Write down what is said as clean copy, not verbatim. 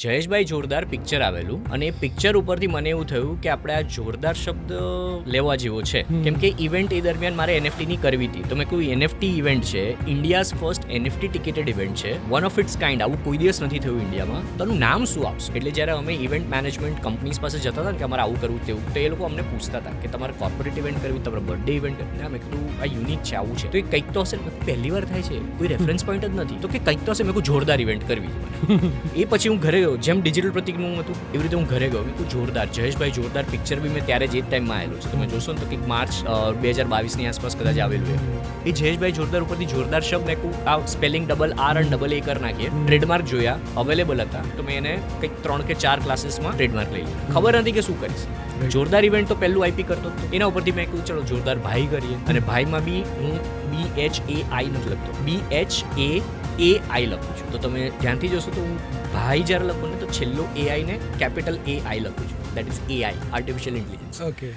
જયેશભાઈ જોરદાર પિક્ચર આવેલું અને એ પિક્ચર ઉપરથી મને એવું થયું કે આપણે આ જોરદાર શબ્દ લેવા જેવો છે, કેમ કે ઇવેન્ટ એ દરમિયાન મારે NFT ની કરવી હતી. તો મેં કહ્યું NFT ઇવેન્ટ છે, ઇન્ડિયાઝ ફર્સ્ટ NFT ટિકેટેડ ઇવેન્ટ છે, વન ઓફ ઇટ્સ કાઇન્ડ, આવું કોઈ દિવસ નથી થયું ઇન્ડિયામાં, તો આનું નામ શું આપશે? એટલે જ્યારે અમે ઇવેન્ટ મેનેજમેન્ટ કંપનીઝ પાસે જતા હતા ને કે અમારે આવું કરવું તેવું, તો એ લોકો અમને પૂછતા હતા કે તમારે કોર્પોરેટ ઇવેન્ટ કરવી, તમારે બર્થડે ઇવેન્ટ કરવી. મેં કીધું આ યુનિક છે, આવું છે, તો એ કંઈક તો હશે. મેં પહેલી વાર થાય છે, કોઈ રેફરન્સ પોઈન્ટ જ નથી, તો કે કંઈક તો હશે. મેં કહું જોરદાર ઇવેન્ટ કરવી છે. એ પછી હું ઘરે ગયો, જેમ ડિજિટલ પ્રતિકનું હતું એવી રીતે હું ઘરે ગયો. મેં કહું જોરદાર, જયેશભાઈ જોરદાર પિક્ચર બી મેં ત્યારે જે ટાઈમમાં આવેલું છે, તમે જોશો ને તો કંઈક માર્ચ 2022ની આસપાસ કદાચ આવેલું એ જયેશભાઈ જોરદાર ઉપરથી જોરદાર શબ્દ મેં કહું આ સ્પેલિંગ ડબલ આર અને ડબલ એ કરી નાખીએ. ટ્રેડમાર્ક જોયા, અવેલેબલ હતા, તો મેં એને કંઈક 3 કે 4 ક્લાસીસમાં ટ્રેડમાર્ક લઈ લીધું. ખબર નથી કે શું કરીશ. જોરદાર ઇવેન્ટ તો પહેલું આઈપી કરતો હતો, એના ઉપરથી મેં કહ્યું ચલો જોરદાર ભાઈ કરીએ. અને ભાઈમાં બી હું BHAI નથી લખતો, BHAAI લખું છું. તો તમે ધ્યાનથી જોશો તો હું ભાઈ જ્યારે લખું ને તો છેલ્લો AI ને કેપિટલ AI લખું છું. That is AI, artificial intelligence. Okay.